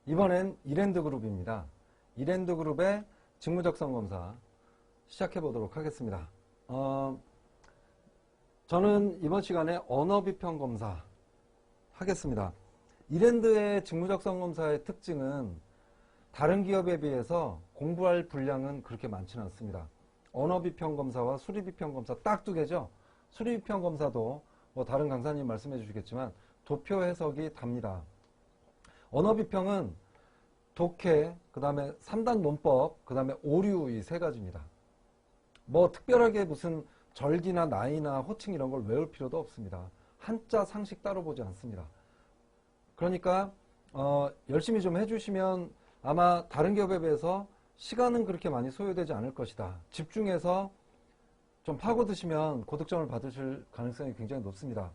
이번엔 이랜드그룹입니다. 이랜드그룹의 직무적성검사 시작해 보도록 하겠습니다. 저는 이번 시간에 언어비평검사 하겠습니다. 이랜드의 직무적성검사의 특징은 다른 기업에 비해서 공부할 분량은 그렇게 많지는 않습니다. 언어비평검사와 수리비평검사 딱 두 개죠. 수리비평검사도 뭐 다른 강사님 말씀해 주시겠지만 도표 해석이 답니다. 언어비평은 독해, 그 다음에 3단 논법, 그 다음에 오류 이 세 가지입니다. 뭐 특별하게 무슨 절기나 나이나 호칭 이런 걸 외울 필요도 없습니다. 한자 상식 따로 보지 않습니다. 그러니까 열심히 좀 해주시면 아마 다른 기업에 비해서 시간은 그렇게 많이 소요되지 않을 것이다. 집중해서 좀 파고드시면 고득점을 받으실 가능성이 굉장히 높습니다.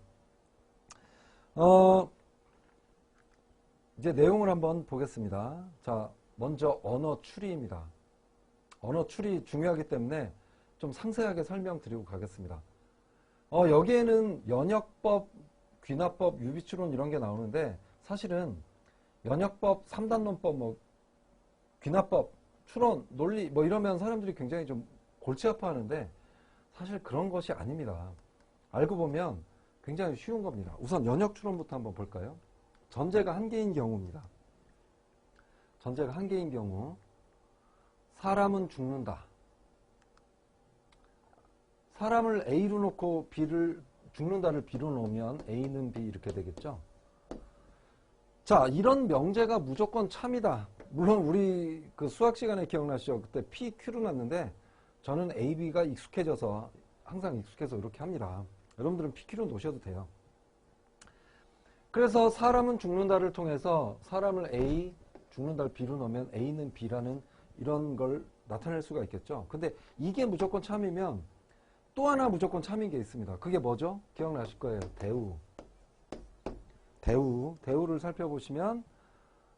이제 내용을 한번 보겠습니다. 자, 먼저 언어 추리입니다. 언어 추리 중요하기 때문에 좀 상세하게 설명드리고 가겠습니다. 여기에는 연역법, 귀납법, 유비추론 이런 게 나오는데 사실은 연역법, 3단론법, 뭐 귀납법, 추론, 논리 뭐 이러면 사람들이 굉장히 좀 골치 아파하는데 사실 그런 것이 아닙니다. 알고 보면 굉장히 쉬운 겁니다. 우선 연역추론부터 한번 볼까요? 전제가 한 개인 경우입니다. 전제가 한 개인 경우 사람은 죽는다. 사람을 A로 놓고 죽는다를 B로 놓으면 A는 B 이렇게 되겠죠. 자, 이런 명제가 무조건 참이다. 물론 우리 그 수학 시간에 기억나시죠? 그때 P, Q로 놨는데 저는 A, B가 익숙해져서 항상 익숙해서 이렇게 합니다. 여러분들은 P, Q로 놓으셔도 돼요. 그래서 사람은 죽는다를 통해서 사람을 A, 죽는다를 B로 넣으면 A는 B라는 이런 걸 나타낼 수가 있겠죠. 근데 이게 무조건 참이면 또 하나 무조건 참인 게 있습니다. 그게 뭐죠? 기억나실 거예요. 대우를 살펴보시면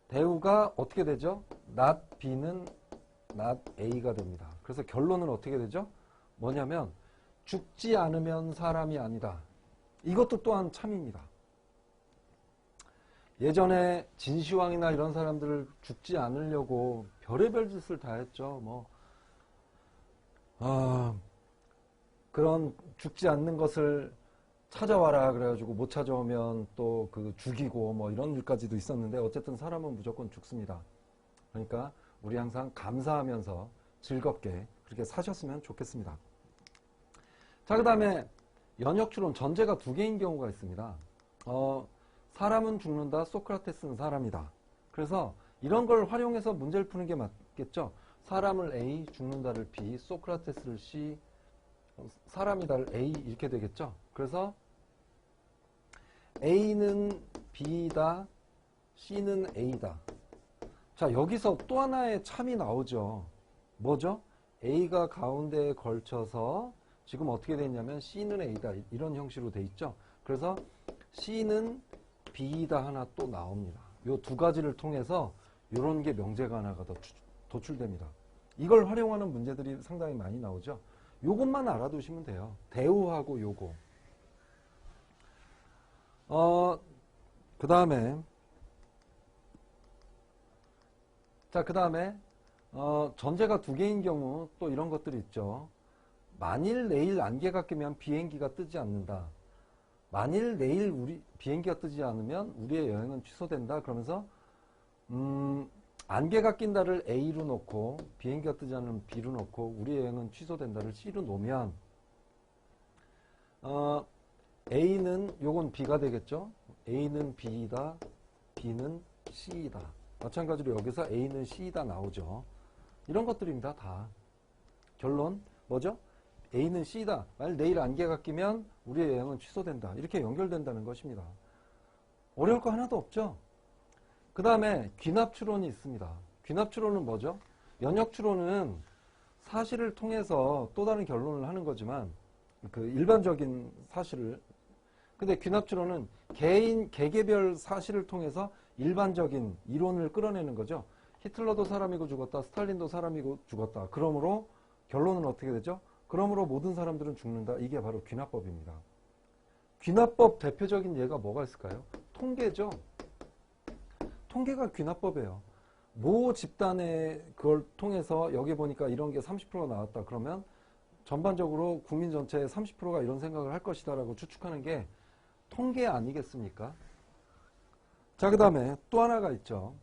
대우가 어떻게 되죠? not B는 not A가 됩니다. 그래서 결론은 어떻게 되죠? 뭐냐면 죽지 않으면 사람이 아니다. 이것도 또한 참입니다. 예전에 진시황이나 이런 사람들을 죽지 않으려고 별의별 짓을 다 했죠. 그런 죽지 않는 것을 찾아와라 그래가지고 못 찾아오면 또 그 죽이고 뭐 이런 일까지도 있었는데 어쨌든 사람은 무조건 죽습니다. 그러니까 우리 항상 감사하면서 즐겁게 그렇게 사셨으면 좋겠습니다. 자, 그 다음에 연역추론 전제가 두 개인 경우가 있습니다. 사람은 죽는다, 소크라테스는 사람이다. 그래서 이런 걸 활용해서 문제를 푸는 게 맞겠죠. 사람을 A, 죽는다를 B, 소크라테스를 C, 사람이다를 A 이렇게 되겠죠. 그래서 A는 B다, C는 A다. 자, 여기서 또 하나의 참이 나오죠. 뭐죠? A가 가운데에 걸쳐서 지금 어떻게 됐냐면 C는 A다 이런 형식으로 돼 있죠. 그래서 C는 B다 하나 또 나옵니다. 이 두 가지를 통해서 이런 게 명제가 하나가 더 도출됩니다. 이걸 활용하는 문제들이 상당히 많이 나오죠. 요것만 알아두시면 돼요. 대우하고 요거. 그 다음에 전제가 두 개인 경우 또 이런 것들이 있죠. 만일 내일 안개가 끼면 비행기가 뜨지 않는다. 만일 내일 비행기가 뜨지 않으면 우리의 여행은 취소된다. 그러면서 안개가 낀다를 A로 놓고 비행기가 뜨지 않으면 B로 놓고 우리의 여행은 취소된다를 C로 놓으면 A는 요건 B가 되겠죠. A는 B이다. B는 C이다. 마찬가지로 여기서 A는 C이다 나오죠. 이런 것들입니다. 다. 결론 뭐죠? A는 C다. 만일 내일 안개가 끼면 우리의 여행은 취소된다. 이렇게 연결된다는 것입니다. 어려울 거 하나도 없죠. 그 다음에 귀납추론이 있습니다. 귀납추론은 뭐죠? 연역추론은 사실을 통해서 또 다른 결론을 하는 거지만 그 일반적인 사실을 근데 귀납추론은 개개별 사실을 통해서 일반적인 이론을 끌어내는 거죠. 히틀러도 사람이고 죽었다. 스탈린도 사람이고 죽었다. 그러므로 결론은 어떻게 되죠? 그러므로 모든 사람들은 죽는다. 이게 바로 귀납법입니다. 귀납법 대표적인 예가 뭐가 있을까요? 통계죠. 통계가 귀납법이에요. 모 집단의 그걸 통해서 여기 보니까 이런 게 30%가 나왔다. 그러면 전반적으로 국민 전체의 30%가 이런 생각을 할 것이다 라고 추측하는 게 통계 아니겠습니까? 자, 그 다음에 또 하나가 있죠.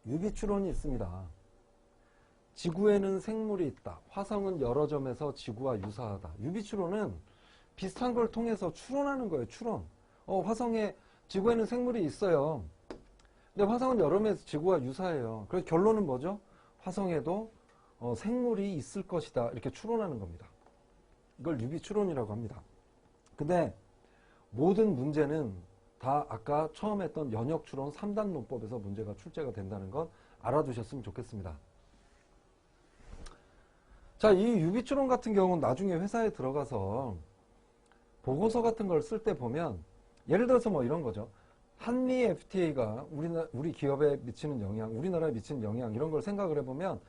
유기추론이 있습니다. 지구에는 생물이 있다. 화성은 여러 점에서 지구와 유사하다. 유기추론은 비슷한 걸 통해서 추론하는 거예요. 추론. 화성에 지구에는 생물이 있어요. 근데 화성은 여러 점에서 지구와 유사해요. 그래서 결론은 뭐죠? 화성에도 생물이 있을 것이다. 이렇게 추론하는 겁니다. 이걸 유기추론이라고 합니다. 근데 모든 문제는 다 아까 처음 했던 연역추론 3단 논법에서 문제가 출제가 된다는 건 알아두셨으면 좋겠습니다. 자, 이 유기추론 같은 경우는 나중에 회사에 들어가서 보고서 같은 걸 쓸 때 보면 예를 들어서 뭐 이런 거죠. 한미 FTA가 우리 기업에 미치는 영향, 우리나라에 미치는 영향 이런 걸 생각을 해보면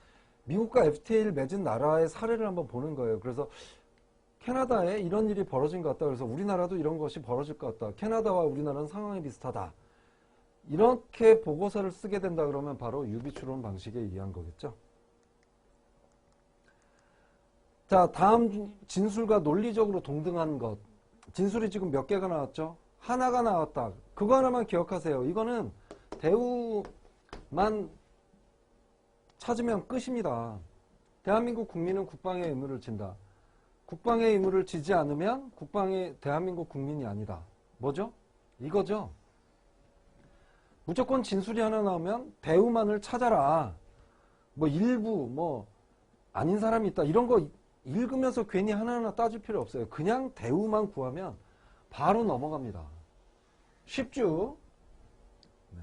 미국과 FTA를 맺은 나라의 사례를 한번 보는 거예요. 그래서 캐나다에 이런 일이 벌어진 것 같다. 그래서 우리나라도 이런 것이 벌어질 것 같다. 캐나다와 우리나라는 상황이 비슷하다. 이렇게 보고서를 쓰게 된다 그러면 바로 유기추론 방식에 의한 거겠죠. 자, 다음 진술과 논리적으로 동등한 것. 진술이 지금 몇 개가 나왔죠? 하나가 나왔다. 그거 하나만 기억하세요. 이거는 대우만 찾으면 끝입니다. 대한민국 국민은 국방의 의무를 진다. 국방의 의무를 지지 않으면 대한민국 국민이 아니다. 뭐죠? 이거죠. 무조건 진술이 하나 나오면 대우만을 찾아라. 뭐 일부 아닌 사람이 있다. 이런 거 읽으면서 괜히 하나하나 따질 필요 없어요. 그냥 대우만 구하면 바로 넘어갑니다. 쉽죠? 네.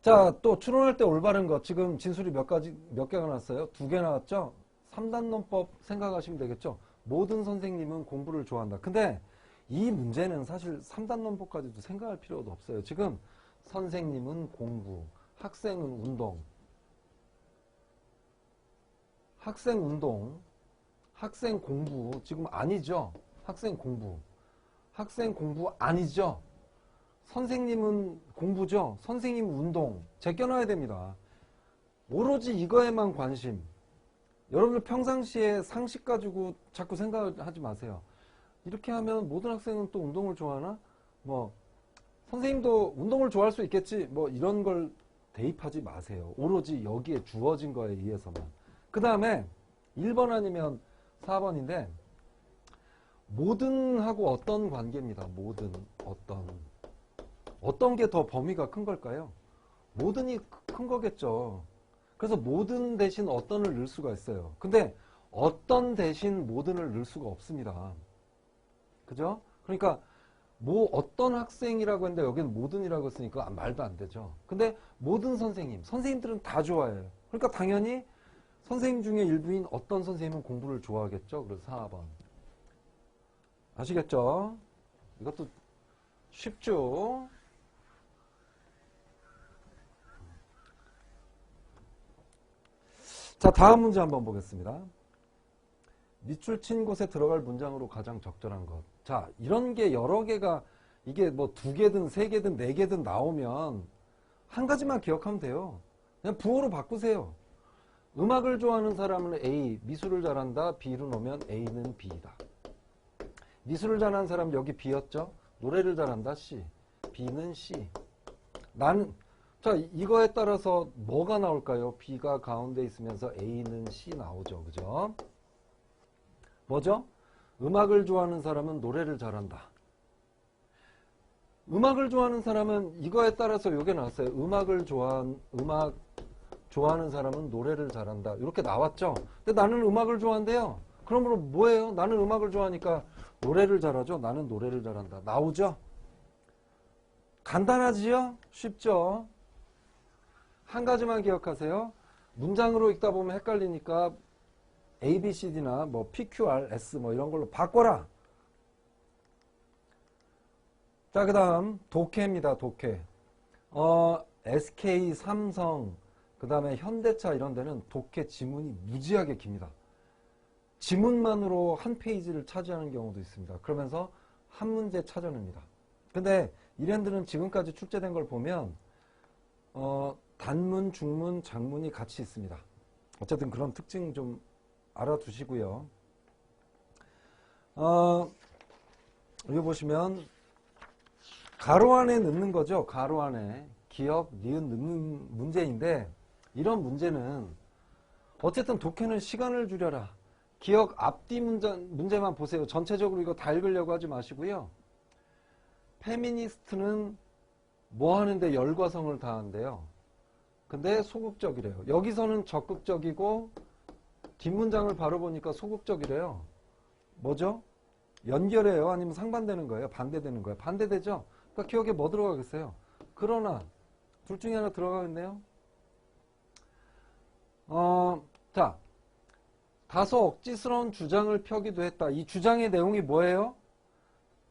자, 또 추론할 때 올바른 것. 지금 진술이 몇 개가 나왔어요? 2개 나왔죠? 3단 논법 생각하시면 되겠죠? 모든 선생님은 공부를 좋아한다. 근데 이 문제는 사실 3단 논법까지도 생각할 필요도 없어요. 지금 선생님은 공부, 학생은 운동. 학생 운동, 학생 공부 지금 아니죠? 학생 공부 아니죠? 선생님은 공부죠? 선생님 운동 제껴놔야 됩니다. 오로지 이거에만 관심. 여러분들 평상시에 상식 가지고 자꾸 생각하지 마세요. 이렇게 하면 모든 학생은 또 운동을 좋아하나? 선생님도 운동을 좋아할 수 있겠지? 이런 걸 대입하지 마세요. 오로지 여기에 주어진 거에 의해서만. 그 다음에 1번 아니면 4번인데 모든하고 어떤 관계입니다. 모든, 어떤 게 더 범위가 큰 걸까요? 모든이 큰 거겠죠. 그래서 모든 대신 어떤을 넣을 수가 있어요. 근데 어떤 대신 모든을 넣을 수가 없습니다. 그죠? 그러니까 어떤 학생이라고 했는데 여기는 모든이라고 했으니까 말도 안 되죠. 근데 모든 선생님들은 다 좋아해요. 그러니까 당연히 선생님 중에 일부인 어떤 선생님은 공부를 좋아하겠죠. 그래서 4번. 아시겠죠? 이것도 쉽죠? 자, 다음 문제 한번 보겠습니다. 밑줄 친 곳에 들어갈 문장으로 가장 적절한 것. 자, 이런 게 여러 개가 이게 2개든 3개든 4개든 나오면 한 가지만 기억하면 돼요. 그냥 부호로 바꾸세요. 음악을 좋아하는 사람은 A, 미술을 잘한다, B로 놓으면 A는 B이다. 미술을 잘하는 사람 여기 B였죠? 노래를 잘한다, C. B는 C. 자, 이거에 따라서 뭐가 나올까요? B가 가운데 있으면서 A는 C 나오죠. 그죠? 뭐죠? 음악을 좋아하는 사람은 노래를 잘한다. 음악을 좋아하는 사람은 이거에 따라서 요게 나왔어요. 음악 좋아하는 사람은 노래를 잘한다. 이렇게 나왔죠. 근데 나는 음악을 좋아한대요. 그러므로 뭐예요? 나는 음악을 좋아하니까 노래를 잘하죠. 나는 노래를 잘한다. 나오죠? 간단하지요? 쉽죠? 한 가지만 기억하세요. 문장으로 읽다 보면 헷갈리니까 A, B, C, D나 P, Q, R, S 이런 걸로 바꿔라. 자, 그 다음 독해입니다. 독해. SK, 삼성, 그 다음에 현대차 이런 데는 독해 지문이 무지하게 깁니다. 지문만으로 한 페이지를 차지하는 경우도 있습니다. 그러면서 한 문제 찾아냅니다. 근데 이랜드는 지금까지 출제된 걸 보면 단문, 중문, 장문이 같이 있습니다. 어쨌든 그런 특징 좀 알아두시고요. 여기 보시면 가로 안에 넣는 거죠. 가로 안에 기역, 니은 넣는 문제인데 이런 문제는 어쨌든 독해는 시간을 줄여라. 기역 앞뒤 문제만 보세요. 전체적으로 이거 다 읽으려고 하지 마시고요. 페미니스트는 뭐 하는데 열과성을 다한대요. 근데 소극적이래요. 여기서는 적극적이고 뒷문장을 바로 보니까 소극적이래요. 뭐죠? 연결해요? 아니면 상반되는 거예요? 반대되는 거예요? 반대되죠? 그러니까 기억에 뭐 들어가겠어요? 그러나 둘 중에 하나 들어가겠네요. 자, 다소 억지스러운 주장을 펴기도 했다. 이 주장의 내용이 뭐예요?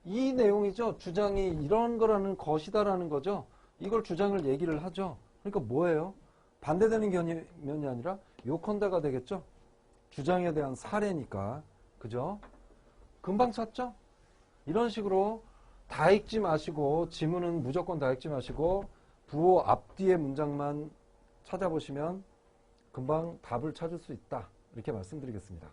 이 내용이죠. 주장이 이런 거라는 것이다라는 거죠. 이걸 주장을 얘기를 하죠. 그러니까 뭐예요? 반대되는 견면이 아니라 요컨대가 되겠죠. 주장에 대한 사례니까. 그죠? 금방 찾죠? 이런 식으로 다 읽지 마시고 지문은 무조건 다 읽지 마시고 부호 앞뒤의 문장만 찾아보시면 금방 답을 찾을 수 있다. 이렇게 말씀드리겠습니다.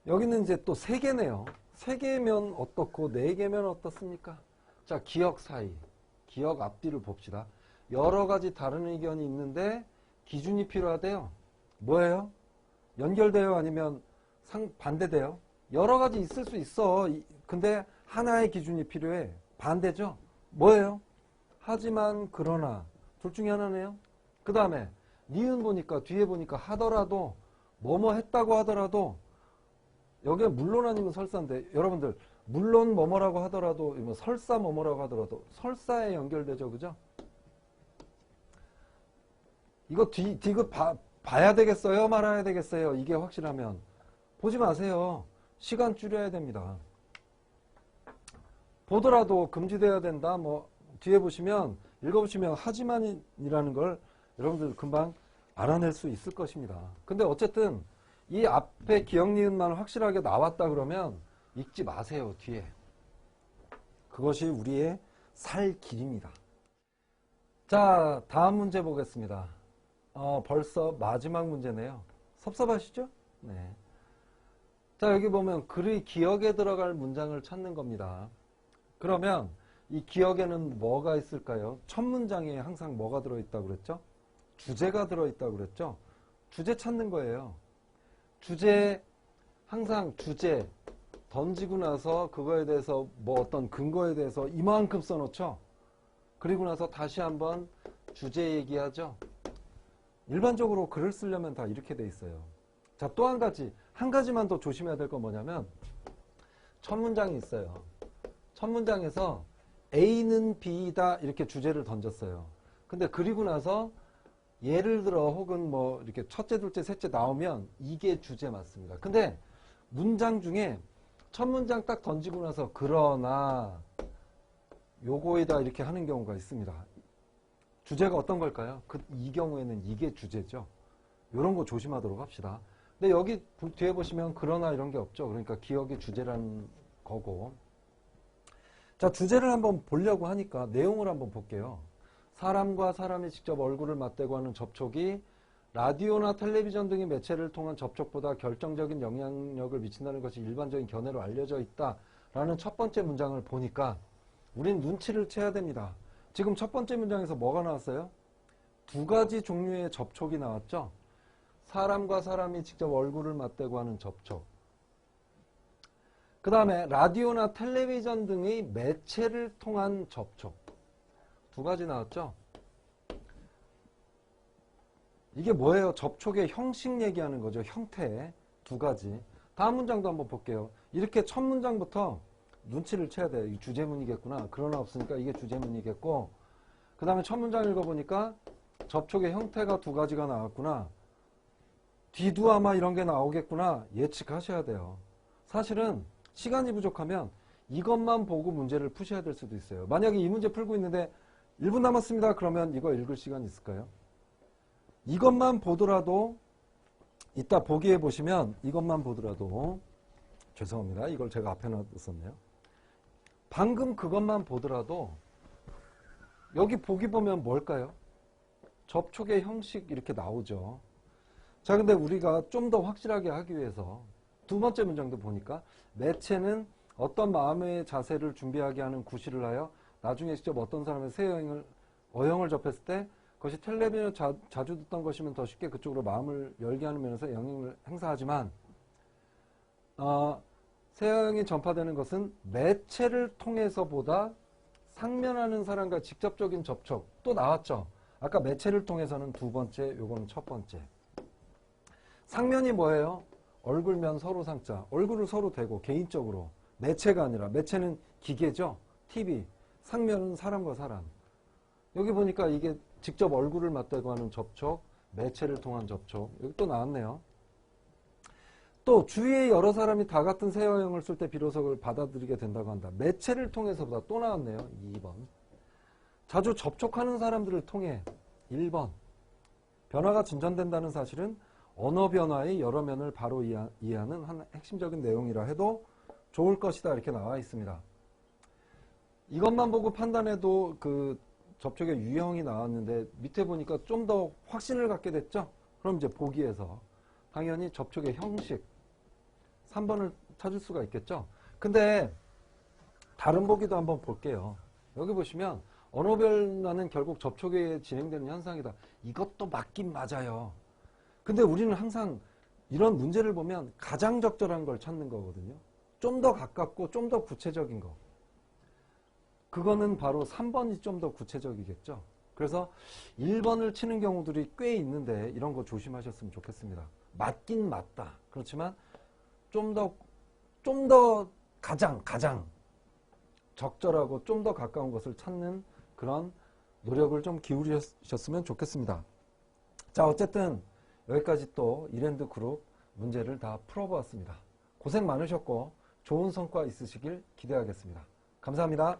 여기는 이제 또 3개네요. 3개면 어떻고 4개면 어떻습니까? 자, 기역 사이, 기역 앞뒤를 봅시다. 여러 가지 다른 의견이 있는데 기준이 필요하대요. 뭐예요? 연결돼요? 아니면 반대돼요? 여러 가지 있을 수 있어. 근데 하나의 기준이 필요해. 반대죠? 뭐예요? 하지만, 그러나. 둘 중에 하나네요. 그 다음에 니은 보니까, 뒤에 보니까 하더라도, 뭐뭐 했다고 하더라도, 여기에 물론 아니면 설사인데, 여러분들, 물론 뭐뭐라고 하더라도, 설사 뭐뭐라고 하더라도, 설사에 연결되죠. 그죠? 이거 디귿 봐야 되겠어요? 말아야 되겠어요? 이게 확실하면. 보지 마세요. 시간 줄여야 됩니다. 보더라도 금지돼야 된다. 뭐 뒤에 보시면 읽어보시면 하지만이라는 걸 여러분들 금방 알아낼 수 있을 것입니다. 근데 어쨌든 이 앞에 기역 니은만 확실하게 나왔다 그러면 읽지 마세요. 뒤에. 그것이 우리의 살 길입니다. 자, 다음 문제 보겠습니다. 벌써 마지막 문제네요. 섭섭하시죠? 네. 자, 여기 보면 글의 기역에 들어갈 문장을 찾는 겁니다. 그러면 이 기역에는 뭐가 있을까요? 첫 문장에 항상 뭐가 들어있다고 그랬죠? 주제가 들어있다고 그랬죠? 주제 찾는 거예요. 주제, 항상 주제 던지고 나서 그거에 대해서 뭐 어떤 근거에 대해서 이만큼 써놓죠? 그리고 나서 다시 한번 주제 얘기하죠? 일반적으로 글을 쓰려면 다 이렇게 돼 있어요. 자, 또 한 가지만 더 조심해야 될 건 뭐냐면 첫 문장이 있어요. 첫 문장에서 A는 B이다 이렇게 주제를 던졌어요. 근데 그리고 나서 예를 들어 혹은 뭐 이렇게 첫째, 둘째, 셋째 나오면 이게 주제 맞습니다. 근데 문장 중에 첫 문장 딱 던지고 나서 그러나 요거이다 이렇게 하는 경우가 있습니다. 주제가 어떤 걸까요? 이 경우에는 이게 주제죠. 이런 거 조심하도록 합시다. 근데 여기 뒤에 보시면 그러나 이런 게 없죠. 그러니까 기억이 주제라는 거고. 자, 주제를 한번 보려고 하니까 내용을 한번 볼게요. 사람과 사람이 직접 얼굴을 맞대고 하는 접촉이 라디오나 텔레비전 등의 매체를 통한 접촉보다 결정적인 영향력을 미친다는 것이 일반적인 견해로 알려져 있다라는 첫 번째 문장을 보니까 우린 눈치를 채야 됩니다. 지금 첫 번째 문장에서 뭐가 나왔어요? 2가지 종류의 접촉이 나왔죠? 사람과 사람이 직접 얼굴을 맞대고 하는 접촉. 그 다음에 라디오나 텔레비전 등의 매체를 통한 접촉. 2가지 나왔죠? 이게 뭐예요? 접촉의 형식 얘기하는 거죠. 형태. 2가지. 다음 문장도 한번 볼게요. 이렇게 첫 문장부터 눈치를 채야 돼요. 이 주제문이겠구나. 그러나 없으니까 이게 주제문이겠고, 그 다음에 첫 문장 읽어보니까 접촉의 형태가 2가지가 나왔구나. 뒤도 아마 이런 게 나오겠구나. 예측하셔야 돼요. 사실은 시간이 부족하면 이것만 보고 문제를 푸셔야 될 수도 있어요. 만약에 이 문제 풀고 있는데 1분 남았습니다. 그러면 이거 읽을 시간 있을까요? 이것만 보더라도 이따 보기에 보시면 이것만 보더라도 죄송합니다. 이걸 제가 앞에 놨었네요. 방금 그것만 보더라도 여기 보기 보면 뭘까요? 접촉의 형식 이렇게 나오죠. 자, 근데 우리가 좀 더 확실하게 하기 위해서 두 번째 문장도 보니까 매체는 어떤 마음의 자세를 준비하게 하는 구실을 하여 나중에 직접 어떤 사람의 새 어형을 접했을 때 그것이 텔레비전에 자주 듣던 것이면 더 쉽게 그쪽으로 마음을 열게 하는 면에서 영향을 행사하지만 새 어형이 전파되는 것은 매체를 통해서보다 상면하는 사람과 직접적인 접촉 또 나왔죠. 아까 매체를 통해서는 두 번째, 요거는 첫 번째. 상면이 뭐예요? 얼굴면 서로 상자. 얼굴을 서로 대고 개인적으로. 매체가 아니라 매체는 기계죠. TV. 상면은 사람과 사람. 여기 보니까 이게 직접 얼굴을 맞대고 하는 접촉, 매체를 통한 접촉. 여기 또 나왔네요. 또 주위에 여러 사람이 다 같은 새 어형을 쓸 때 비로소 그걸 받아들이게 된다고 한다. 매체를 통해서보다 또 나왔네요. 2번. 자주 접촉하는 사람들을 통해 1번. 변화가 진전된다는 사실은 언어 변화의 여러 면을 바로 이해하는 한 핵심적인 내용이라 해도 좋을 것이다. 이렇게 나와 있습니다. 이것만 보고 판단해도 그 접촉의 유형이 나왔는데 밑에 보니까 좀 더 확신을 갖게 됐죠? 그럼 이제 보기에서 당연히 접촉의 형식 3번을 찾을 수가 있겠죠? 근데 다른 보기도 한번 볼게요. 여기 보시면 언어 변화는 결국 접촉에 진행되는 현상이다. 이것도 맞긴 맞아요. 근데 우리는 항상 이런 문제를 보면 가장 적절한 걸 찾는 거거든요. 좀 더 가깝고 좀 더 구체적인 거. 그거는 바로 3번이 좀 더 구체적이겠죠. 그래서 1번을 치는 경우들이 꽤 있는데 이런 거 조심하셨으면 좋겠습니다. 맞긴 맞다. 그렇지만 좀 더 가장 적절하고 좀 더 가까운 것을 찾는 그런 노력을 좀 기울이셨으면 좋겠습니다. 자, 어쨌든 여기까지 또 이랜드 그룹 문제를 다 풀어보았습니다. 고생 많으셨고 좋은 성과 있으시길 기대하겠습니다. 감사합니다.